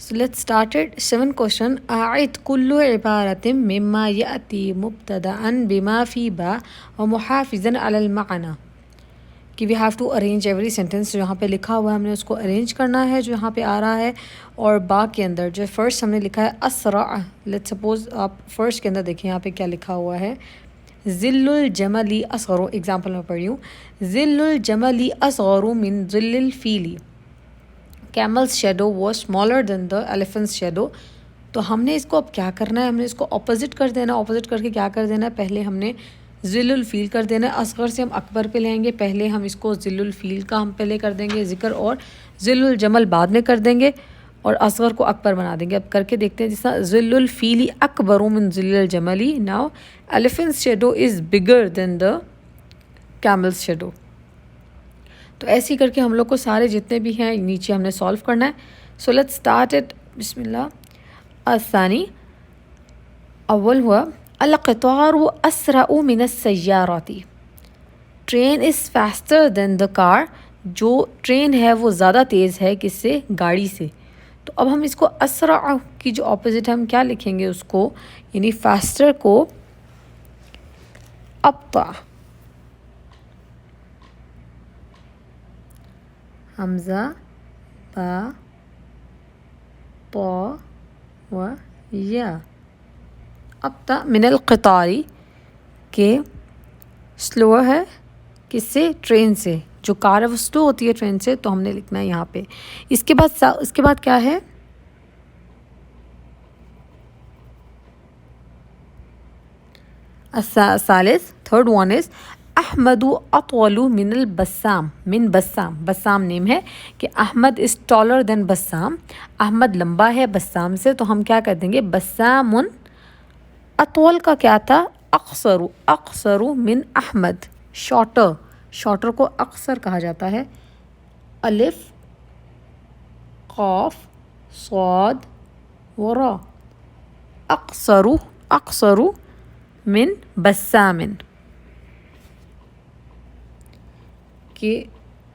So let's start it. 7 question. أعد كل عبارة مما يأتي مبتدأ بما في با ومحافظا على المعنى. کہ we have to arrange every sentence جو یہاں پہ لکھا ہوا ہے ہم نے اس کو ارینج کرنا ہے جو یہاں پہ آ رہا ہے. اور با کے اندر جو فرسٹ ہم نے لکھا ہے اسرع. لیٹ سپوز آپ فرسٹ کے اندر دیکھیں یہاں پہ کیا لکھا ہوا ہے. ذل الجمل اصغر. ایگزامپل میں پڑھ رہی ہوں. ذل الجمل اصغر من ذل الفیل. Camel's shadow was smaller than the elephant's shadow. تو ہم نے اس کو اب کیا کرنا ہے, ہم نے اس کو اپوزٹ کر دینا. اپوزٹ کر کے کیا کر دینا ہے, پہلے ہم نے ذل الفیل کر دینا ہے. اصغر سے ہم اکبر پہ لیں گے, پہلے ہم اس کو ذل الفیل کا ہم پہلے کر دیں گے ذکر, اور ذل الجمل بعد میں کر دیں گے, اور اصغر کو اکبر بنا دیں گے. اب کر کے دیکھتے ہیں. جس طرح ذل الفیل اکبر من ذل الجمل. Now elephant's shadow is bigger than the camel's shadow. تو ایسے ہی کر کے ہم لوگ کو سارے جتنے بھی ہیں نیچے ہم نے سولو کرنا ہے. So let's start it. بسم اللہ. الثانی اول ہوا القطار اسرع من السیارات. ٹرین از فاسٹر دین دا کار. جو ٹرین ہے وہ زیادہ تیز ہے کس سے, گاڑی سے. تو اب ہم اس کو اسرع کی جو اپوزٹ ہے ہم کیا لکھیں گے اس کو, یعنی فاسٹر کو ابطأ. حمزہ با طا و یا. ابطأ من القطاری کے سلو ہے کس سے, ٹرین سے. جو کار ہے وہ سلو ہوتی ہے ٹرین سے, تو ہم نے لکھنا ہے یہاں پہ. اس کے بعد کیا ہے, الثالث تھرڈ ون از احمد اطول من البسام. من بسام, بسام نیم ہے کہ احمد از ٹالر دین بسام. احمد لمبا ہے بسام سے, تو ہم کیا کر دیں گے, بسام. اطول کا کیا تھا, اقصر. اقصر من احمد, شارٹر. شارٹر کو اقصر کہا جاتا ہے. الف قاف صاد و را. اقصر. اقصر من بسام. کہ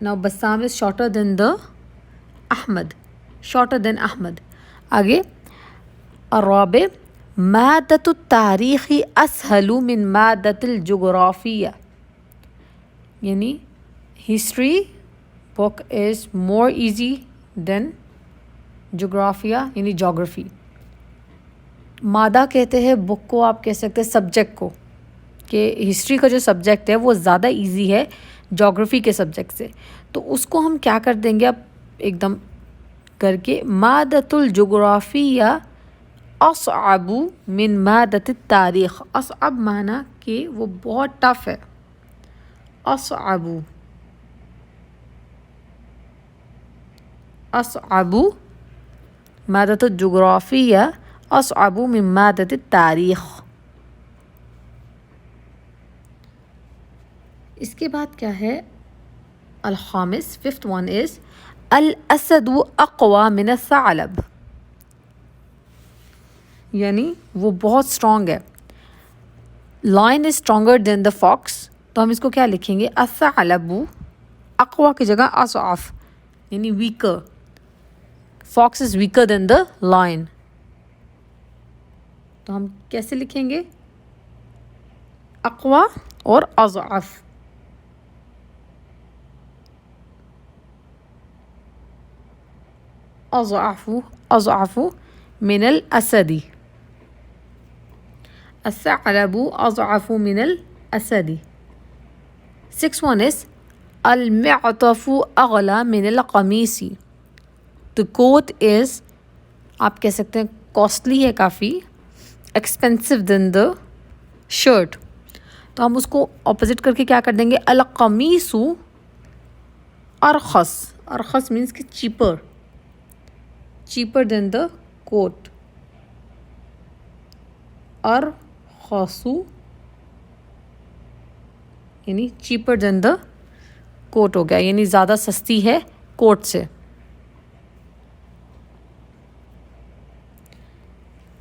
now بسام is shorter than the Ahmad, shorter than Ahmad. آگے الرابع مادة التاریخ اسهل من مادة الجغرافیہ. یعنی history book is more easy than جغرافیہ یعنی geography. مادہ کہتے ہیں بک کو, آپ کہہ سکتے ہیں سبجیکٹ کو, کہ ہسٹری کا جو سبجیکٹ ہے وہ زیادہ ایزی ہے جغرافی کے سبجیکٹ سے. تو اس کو ہم کیا کر دیں گے اب ایک دم کر کے, مادۃ الجغرافیہ اصعب من مادۃ التاریخ. اصعب معنی کہ وہ بہت ٹف ہے. اصعب. اصعب مادۃ الجغرافیہ اصعب من مادۃ التاریخ. اس کے بعد کیا ہے, الخامس ففتھ ون از الاسد اقوى من الثعلب. یعنی وہ بہت اسٹرانگ ہے. Lion is stronger than the fox. تو ہم اس کو کیا لکھیں گے, الثعلب اقوى کی جگہ اضعف یعنی weaker. Fox is weaker than the lion. تو ہم کیسے لکھیں گے, اقوى اور اضعف. اضعف. اضعف من الاسد. الثعلب اضعف من الاسد. 6 one is المعطف اغلى من القمیص. The coat is, آپ کہہ سکتے ہیں کاسٹلی ہے کافی, ایکسپینسو دین دا شرٹ. تو ہم اس کو اپوزٹ کر کے کیا کر دیں گے, القمیص ارخص. ارخص مینس کہ چیپر. چیپر دین دا کوٹ. ارخص یعنی چیپر دین دا کوٹ ہو گیا, یعنی زیادہ سستی ہے کوٹ سے.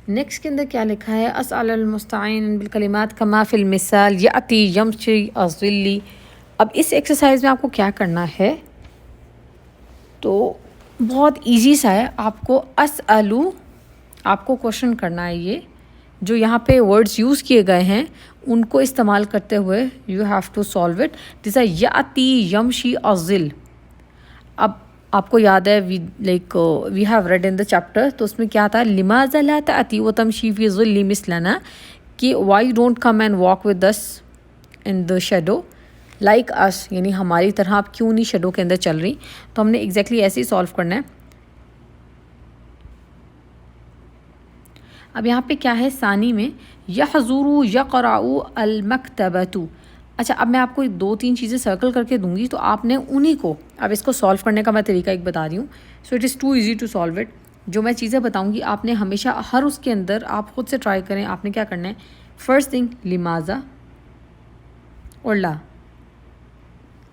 نیکسٹ کے اندر کیا لکھا ہے؟ اسأل المستعین بالکلمات کما فی المثال یأتی یمشی الظلی. اب اس ایکسرسائز میں آپ کو کیا کرنا ہے، تو بہت ایزی سا ہے. آپ کو اسألو، آپ کو کوشچن کرنا ہے. یہ جو یہاں پہ ورڈز یوز کیے گئے ہیں ان کو استعمال کرتے ہوئے you have to solve it. جیسا یأتی یمشی الظل. اب آپ کو یاد ہے we have read in the chapter, تو اس میں کیا تھا؟ لماذا لا تأتی وتمشی فی ظل مثلنا، کہ why don't come and walk with us in the shadow like us, یعنی ہماری طرح آپ کیوں نہیں شیڈو کے اندر چل رہی. تو ہم نے ایگزیکٹلی ایسے ہی سالو کرنا ہے. اب یہاں پہ کیا ہے ثانی میں؟ یحضر یقرأ المکتبۃ. اچھا، اب میں آپ کو 2-3 چیزیں سرکل کر کے دوں گی، تو آپ نے انہی کو، اب اس کو سالو کرنے کا میں طریقہ ایک بتا رہی ہوں. So it is too easy to solve it. جو میں چیزیں بتاؤں گی آپ نے ہمیشہ ہر اس کے اندر آپ خود سے ٹرائی کریں. آپ نے کیا کرنا ہے؟ فرسٹ تھنگ لماذا اور لا.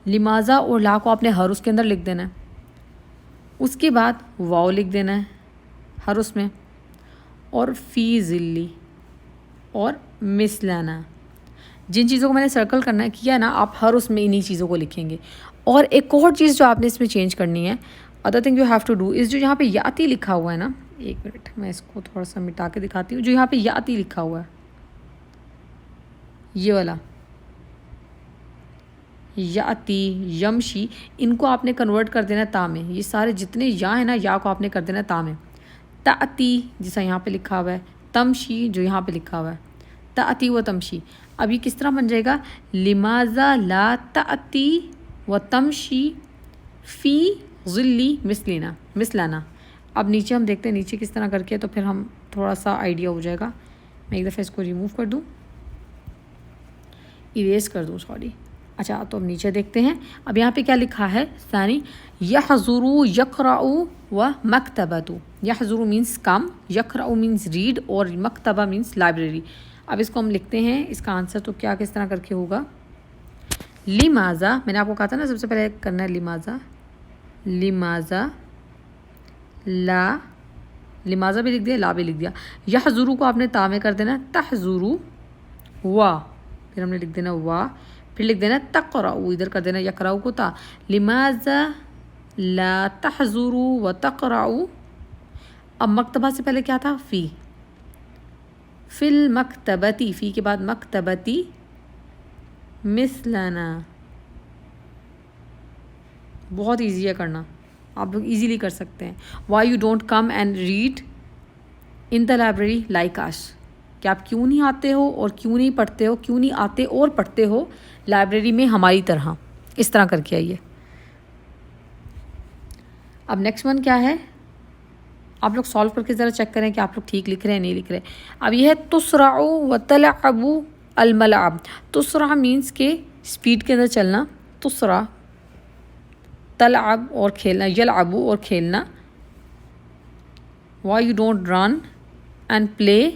لماذا اور لا کو آپ نے ہر اس کے اندر لکھ دینا ہے. اس کے بعد واو لکھ دینا ہے ہر اس میں، اور فی ظلی اور مثلنا. جن چیزوں کو میں نے سرکل کرنا کیا نا، آپ ہر اس میں انہی چیزوں کو لکھیں گے. اور ایک اور چیز جو آپ نے اس میں چینج کرنی ہے، other thing you have to do is, جو یہاں پہ یاتی لکھا ہوا ہے نا، ایک منٹ میں اس کو تھوڑا سا مٹا کے دکھاتی ہوں. جو یہاں پہ یاتی لکھا ہوا ہے، یہ والا یاتی یمشی، ان کو آپ نے کنورٹ کر دینا تا میں. یہ سارے جتنے یا ہیں نا، یا کو آپ نے کر دینا تا میں. تأتی جیسا یہاں پہ لکھا ہوا ہے، تمشی جو یہاں پہ لکھا ہوا ہے، تأتی و تمشی. اب یہ کس طرح بن جائے گا؟ لماذا لا تأتی و تمشی فی ظلی مثلنا. اب نیچے ہم دیکھتے ہیں نیچے کس طرح کر کے، تو پھر ہم تھوڑا سا آئیڈیا ہو جائے گا. میں ایک دفعہ اس کو ریموو کر دوں، اریز کر دوں، سوری. اچھا، تو اب نیچے دیکھتے ہیں. اب یہاں پہ کیا لکھا ہے؟ ثانی یحضر یقرأ و مکتبۃ. یحضر مینس کم، یقرأ مینس ریڈ، اور مکتبہ مینس لائبریری. اب اس کو ہم لکھتے ہیں، اس کا آنسر تو کیا کس طرح کر کے ہوگا؟ لماذا، میں نے آپ کو کہا تھا نا سب سے پہلے کرنا ہے لماذا لا، لماذا بھی لکھ دیا، لا بھی لکھ دیا. یحضر کو آپ نے تا میں کر دینا، تحضر وا، پھر ہم نے لکھ دینا وا، پھر لکھ دینا تقرأ، ادھر کر دینا یقرأ کو تا. لماذا لا تحضر و تقرأ. اب مکتبہ سے پہلے کیا تھا؟ فی المکتبتی، فی کے بعد مکتبتی مثلنا. بہت ایزی ہے کرنا، آپ لوگ ایزیلی کر سکتے ہیں. Why you don't come and read in the library like us, کہ آپ کیوں نہیں آتے ہو اور کیوں نہیں پڑھتے ہو، کیوں نہیں آتے اور پڑھتے ہو لائبریری میں ہماری طرح. اس طرح کر کے آئیے. اب نیکسٹ ون کیا ہے؟ آپ لوگ سالو کر کے ذرا چیک کریں کہ آپ لوگ ٹھیک لکھ رہے ہیں نہیں لکھ رہے. اب یہ ہے تسرع و تلعب الملعب. تسرع مینس کہ اسپیڈ کے اندر چلنا، تسرع. تلعب اور کھیلنا، یلعب اور کھیلنا. Why you don't run and play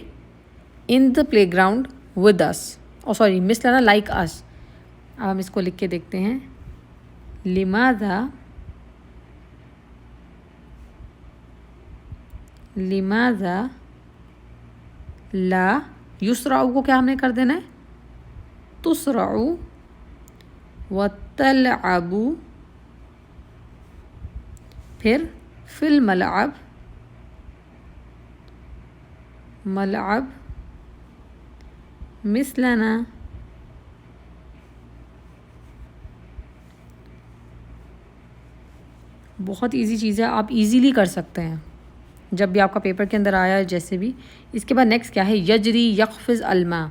in the playground with us, اور سوری مثلنا لائک اس. اب ہم اس کو لکھ کے دیکھتے ہیں. لماذا لا یسرع کو کیا ہم نے کر دینا ہے؟ تسرع و تلعب، پھر فی الملعب، ملعب مثلنا. بہت ایزی چیز ہے، آپ ایزیلی کر سکتے ہیں جب بھی آپ کا پیپر کے اندر آیا جیسے بھی. اس کے بعد نیکسٹ کیا ہے؟ یجری یقفز الماء.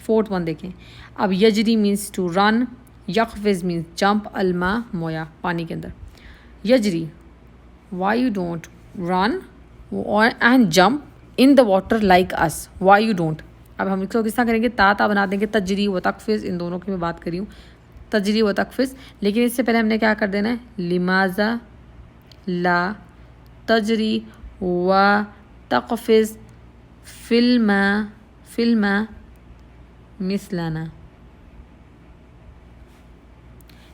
4th ون دیکھیں. اب یجری مینس ٹو رن، یقفز مینس جمپ، الماء مویا پانی کے اندر. یجری، why you don't run and jump in the water like us, why you don't. اب ہم اس کو کس طرح کریں گے؟ تا بنا دیں گے. تجری و تقفز، ان دونوں کی میں بات کری ہوں، تجری و تقفز. لیکن اس سے پہلے ہم نے کیا کر دینا ہے؟ لماذا لا تجری و تقفز فی الماء مثلنا.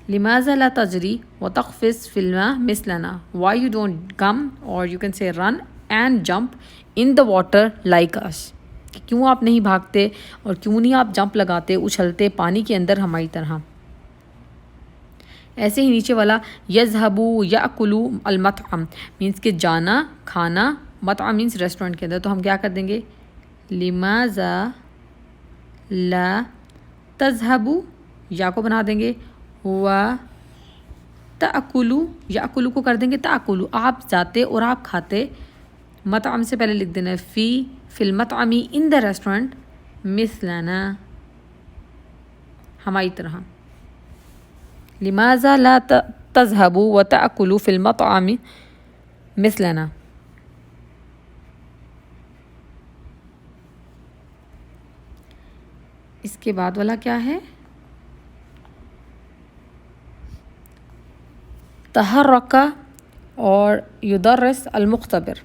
لماذا لا تجری و تقفز فی الماء مثلنا. Why you don't come, or you can say run and jump in the water like us. کہ کیوں آپ نہیں بھاگتے اور کیوں نہیں آپ جمپ لگاتے اچھلتے پانی کے اندر ہماری طرح. ایسے ہی نیچے والا یذهبوا یاکلوا المطعم مینس کہ جانا کھانا, مطعم مینس ریسٹورینٹ کے اندر, تو ہم کیا کر دیں گے لماذا لا تذهبوا, یا کو بنا دیں گے و تاکلوا, یاکلوا کو کر دیں گے تاکلوا, آپ جاتے اور آپ کھاتے, مطعم سے پہلے لکھ دینا فی المطعم ان دا ریسٹورینٹ مثلنا ہماری طرح. لماذا لا تذهبوا وتأكلوا في المطعم مثلنا. اس کے بعد والا کیا ہے تحرک اور یدرس المختبر.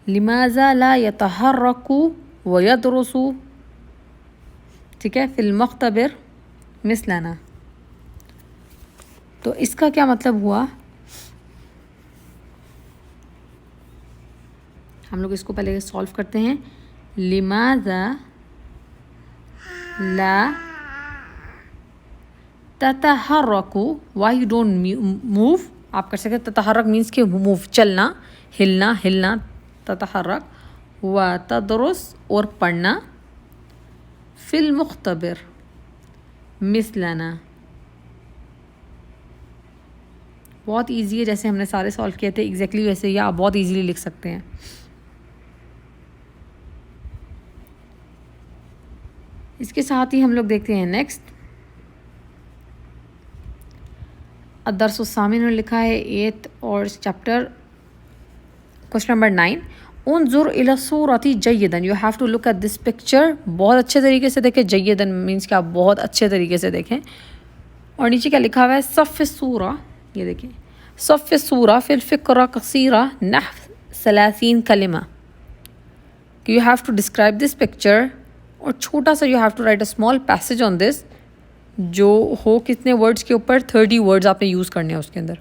لماذا لا يتحرك ويدرس, ٹھیک ہے, فی المختبر مثلنا. تو اس کا کیا مطلب ہوا, ہم لوگ اس کو پہلے سولو کرتے ہیں. لماذا لا تتحرک, why you don't move, آپ کر سکتے تتحرک مینس کہ موو چلنا ہلنا, تتحرک و تدرس اور پڑھنا, فی المختبر مثلنا. بہت ایزی ہے, جیسے ہم نے سارے سالو کیے تھے ایگزیکٹلی ویسے ہی آپ بہت ایزیلی لکھ سکتے ہیں. اس کے ساتھ ہی ہم لوگ دیکھتے ہیں نیکسٹ الدرس الثامن نے لکھا ہے 8 اور چیپٹر کوشچن نمبر 9. انظر الی الصورۃ جیدا, you have to look at this picture, بہت اچھے طریقے سے دیکھیں, جیدا مینس کہ آپ بہت اچھے طریقے سے دیکھیں. اور نیچے کیا لکھا ہوا ہے صف الصورہ, یہ دیکھیں صف الصورہ فی الفقرہ قصیرہ نحو 30 کلمہ, کہ you have to describe this picture, اور چھوٹا سا you have to write a small passage on this, جو ہو کتنے ورڈز کے اوپر 30 ورڈز آپ نے یوز کرنے ہیں اس کے اندر,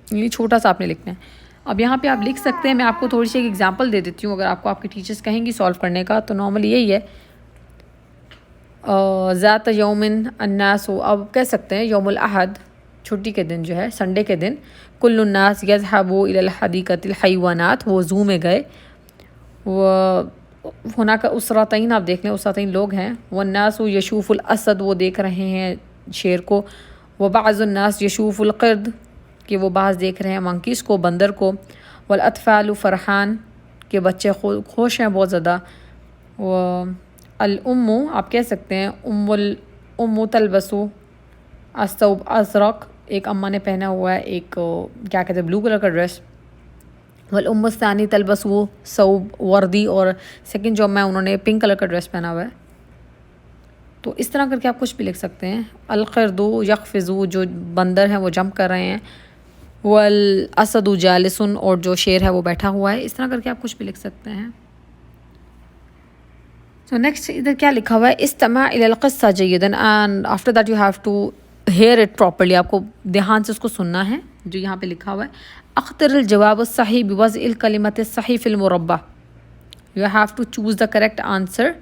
یعنی چھوٹا سا آپ نے لکھنا ہے. اب یہاں پہ آپ لکھ سکتے ہیں, میں آپ کو تھوڑی سی ایک ایگزامپل دے دیتی ہوں, اگر آپ کو آپ کے ٹیچرس کہیں گی سالو کرنے کا تو نارملی یہی ہے. ذات یوم الناس, اب کہہ سکتے ہیں یوم الاحد چھٹی کے دن جو ہے سنڈے کے دن, کل الناس یذهبوا الی الحدیقۃ الحیوانات, وہ زو میں گئے, وہ ہونا کا اسرتین, آپ دیکھ لیں اسرتین لوگ ہیں, والناس یشوف الاسد, وہ دیکھ رہے ہیں شیر کو, وبعض الناس یشوف القرد, کہ وہ بعض دیکھ رہے ہیں منکیز کو, بندر کو, والاطفال فرحان, کہ بچے خوش ہیں بہت زیادہ. الام, آپ کہہ سکتے ہیں ام تلبس الثوب ازرق, ایک اماں نے پہنا ہوا ہے ایک کیا کہتے ہیں بلو کلر کا ڈریس. والام الثانی تلبس ثوب وردی, اور سیکنڈ جو اماں ہے انہوں نے پنک کلر کا ڈریس پہنا ہوا ہے. تو اس طرح کر کے آپ کچھ بھی لکھ سکتے ہیں. القرد یقفز, جو بندر ہیں وہ جمپ کر رہے ہیں. والاسد جالس, اور جو شیر ہے وہ بیٹھا ہوا ہے. اس طرح کر کے آپ کچھ بھی لکھ سکتے ہیں. So next ادھر کیا لکھا ہوا ہے, استمع الی القصہ جیدا, and after that you have to hear it properly, آپ کو دھیان سے اس کو سننا ہے جو یہاں پہ لکھا ہوا ہے. اختر الجواب الصحیح بوضع الکلمۃ الصحیح فی المربع, you have to choose the correct answer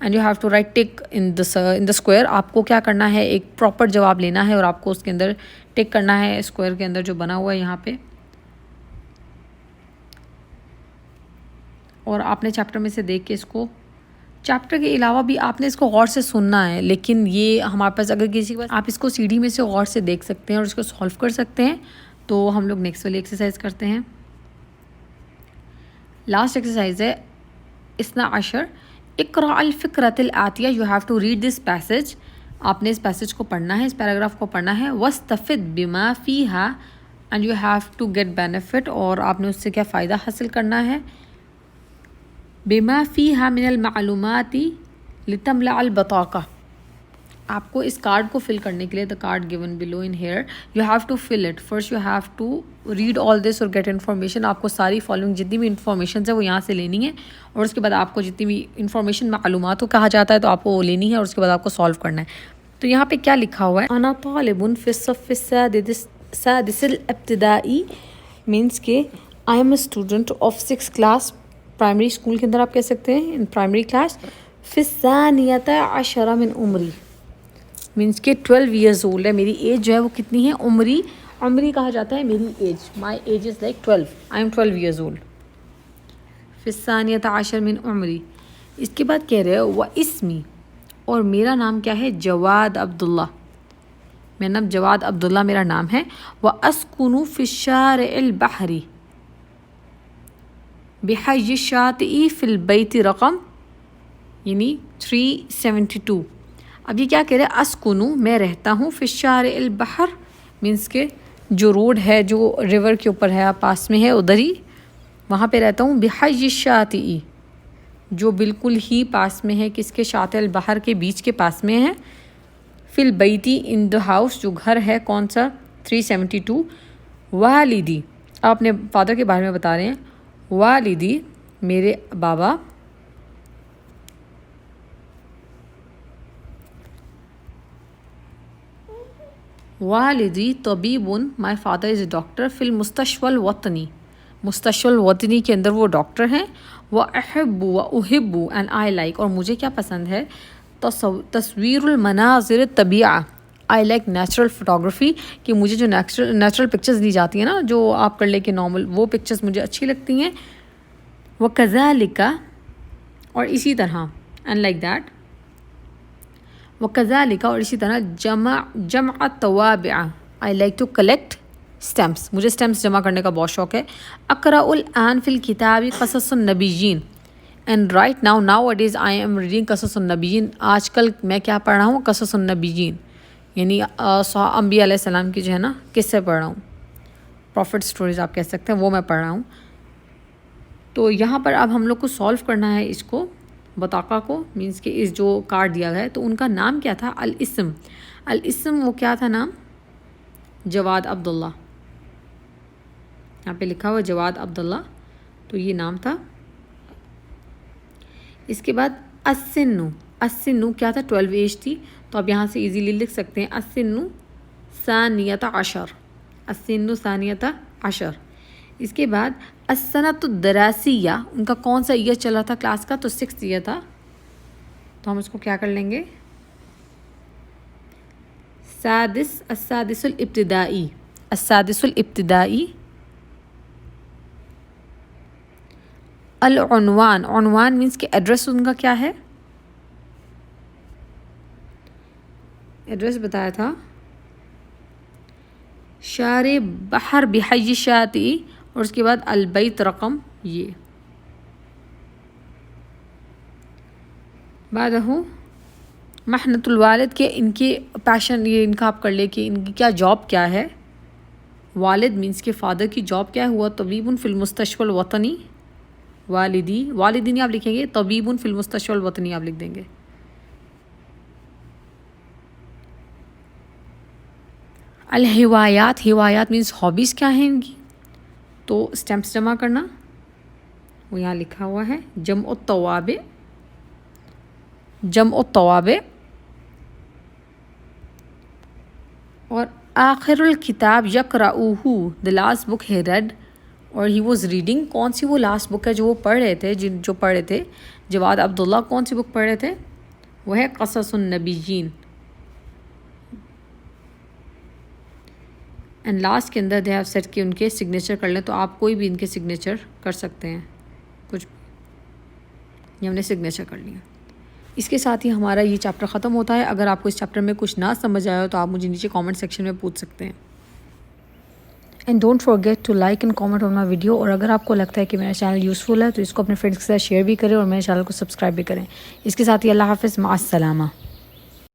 and you have to write tick in the square. آپ کو کیا کرنا ہے, ایک پراپر جواب لینا ہے اور آپ کو اس کے اندر ٹک کرنا ہے اسکوائر کے اندر جو بنا ہوا ہے یہاں پہ. اور آپ نے چیپٹر میں سے دیکھ کے اس کو, چیپٹر کے علاوہ بھی آپ نے اس کو غور سے سننا ہے, لیکن یہ ہمارے پاس اگر کسی کے پاس آپ اس کو سی ڈی میں سے غور سے دیکھ سکتے ہیں اور اس کو سالو کر سکتے ہیں. تو ہم لوگ نیکسٹ والی ایکسرسائز کرتے ہیں. لاسٹ ایکسرسائز ہے 12. اقرأ الفقرۃ الآتیہ, you have to read this passage, آپ نے اس پیسج کو پڑھنا ہے, اس پیراگراف کو پڑھنا ہے. واستفد بما فیہا, and you have to get benefit, اور آپ نے اس سے کیا فائدہ حاصل کرنا ہے. بما فیہا من المعلومات لتملأ البطاقہ, آپ کو اس کارڈ کو فل کرنے کے لیے, the card given below in here, you have to fill it. First you have to read all this or get information. آپ کو ساری فالوئنگ جتنی بھی انفارمیشنز ہے وہ یہاں سے لینی ہے, اور اس کے بعد آپ کو جتنی بھی انفارمیشن معلومات کو کہا جاتا ہے تو آپ کو وہ لینی ہے, اور اس کے بعد آپ کو سالو کرنا ہے. تو یہاں پہ کیا لکھا ہوا ہے, انا طالب فی الصف السادس الابتدائی, مینس کہ I am a student of 6th class, primary school کے اندر آپ کہہ سکتے ہیں، ان پرائمری کلاس. فی الثانیۃ عشرہ من عمری، مینس کہ 12 ایئرز اولڈ ہے، میری ایج جو ہے وہ کتنی ہے، عمری. عمری کہا جاتا ہے میری age, my age is like 12، I am 12 years old. فی الثانیۃ عشر من عمری. اس کے بعد کہہ رہے وہ اسمی، اور میرا نام کیا ہے، جواد عبداللہ، میرا نام جواد عبداللہ میرا نام ہے. واسکن فی الشارع البحری بحی الشاطئ فی البیت رقم، یعنی 372. اب یہ کیا کہہ رہے، اسکنو میں رہتا ہوں، فی الشارع البحر مینس کہ جو روڈ ہے جو ریور کے اوپر ہے، پاس میں ہے ادھر ہی، وہاں پہ رہتا ہوں. بحی الشاطئ، جو بالکل ہی پاس میں ہے، کس کے، شاطئ البحر کے بیچ کے پاس میں ہے. فی البیتی ان دا ہاؤس، جو گھر ہے کون سا، 372. والدی، آپ اپنے فادر کے بارے میں بتا رہے ہیں. والدی میرے بابا، والدی طبیب، my father is a doctor. فی المستشفى الوطنی، مستشفى الوطنی کے اندر وہ ڈاکٹر ہیں. وأحب وأحب اینڈ آئی لائک، اور مجھے کیا پسند ہے، تصویر المناظر الطبیعہ. آئی لائک نیچرل فوٹوگرافی، کہ مجھے جو نیچرل پکچرز لی جاتی ہیں نا، جو آپ کر لے کے نارمل، وہ پکچرز مجھے اچھی لگتی ہیں. وکذالک، اور اسی طرح، اینڈ لائک دیٹ. وکذالک، اور اسی طرح، جمع التوابع، I like to collect stamps, مجھے اسٹیمپس جمع کرنے کا بہت شوق ہے. اقرأ الآن فی الکتاب قصص النبیین، and right nowadays I am reading قصص النبیین. آج کل میں کیا پڑھ رہا ہوں، قصص النبیین، یعنی انبیاء علیہ السلام کی جو ہے نا قصے پڑھ رہا ہوں، پروفٹ سٹوریز آپ کہہ سکتے ہیں، وہ میں پڑھ رہا ہوں. تو یہاں پر اب ہم لوگ کو سولو کرنا ہے اس کو، بطاقہ کو، مینس کہ اس جو کارڈ دیا گیا ہے. تو ان کا نام کیا تھا، الاسم. الاسم وہ کیا تھا نام، جواد عبداللہ، یہاں پہ لکھا ہوا جواد عبداللہ، تو یہ نام تھا. اس کے بعد السنو، السنو کیا تھا، 12 ایج تھی، تو آپ یہاں سے ایزیلی لکھ سکتے ہیں السنو ثانیۃ عشر، السنو ثانیۃ عشر. اس کے بعد السنۃ الدراسیہ، ان کا کون سا ایئر چلا تھا کلاس کا، تو 6th ایئر تھا، تو ہم اس کو کیا کر لیں گے، السادس الابتدائی، السادس الابتدائی. العنوان، عنوان مینس کہ ایڈریس ان کا کیا ہے، ایڈریس بتایا تھا، شارع بحر بحی الشاطئ، اور اس کے بعد البیت رقم، یہ بعدہ محنت الوالد، کے ان کے پیشن، یہ ان کا آپ کر لے کہ ان کی کیا جاب کیا ہے. والد مینس کے فادر کی جاب کیا ہوا، طبیب فی المستشفى الوطنی. والدی، والدی نہیں آپ لکھیں گے، طبیب فی المستشفى الوطنی آپ لکھ دیں گے. الہوایات، ہوایات مینس ہابیز کیا ہیں ان کی، تو اسٹیمپس جمع کرنا، وہ یہاں لکھا ہوا ہے. جمع التوابع، جمع التوابع. اور آخر الکتاب یقرأہ، the last book he read اور he was reading، کون سی وہ لاسٹ بک ہے جو وہ پڑھ رہے تھے، جو پڑھ رہے تھے جواد عبداللہ، کون سی بک پڑھ رہے تھے، وہ ہے قصص النبیین. اینڈ لاسٹ کے اندر دے ہیو سیٹ کہ ان کے سگنیچر کر لیں، تو آپ کوئی بھی ان کے سگنیچر کر سکتے ہیں، کچھ، یہ ہم نے سگنیچر کر لیا. اس کے ساتھ ہی ہمارا یہ چیپٹر ختم ہوتا ہے. اگر آپ کو اس چیپٹر میں کچھ نہ سمجھ آیا ہو تو آپ مجھے نیچے کامنٹ سیکشن میں پوچھ سکتے ہیں. And don't forget to like and comment on my video. اور اگر آپ کو لگتا ہے کہ میرا چینل یوزفل ہے تو اس کو اپنے فرینڈس کے ساتھ شیئر بھی کریں اور میرے چینل کو سبسکرائب بھی کریں. اس کے ساتھ ہی اللہ حافظ، مع السلامہ.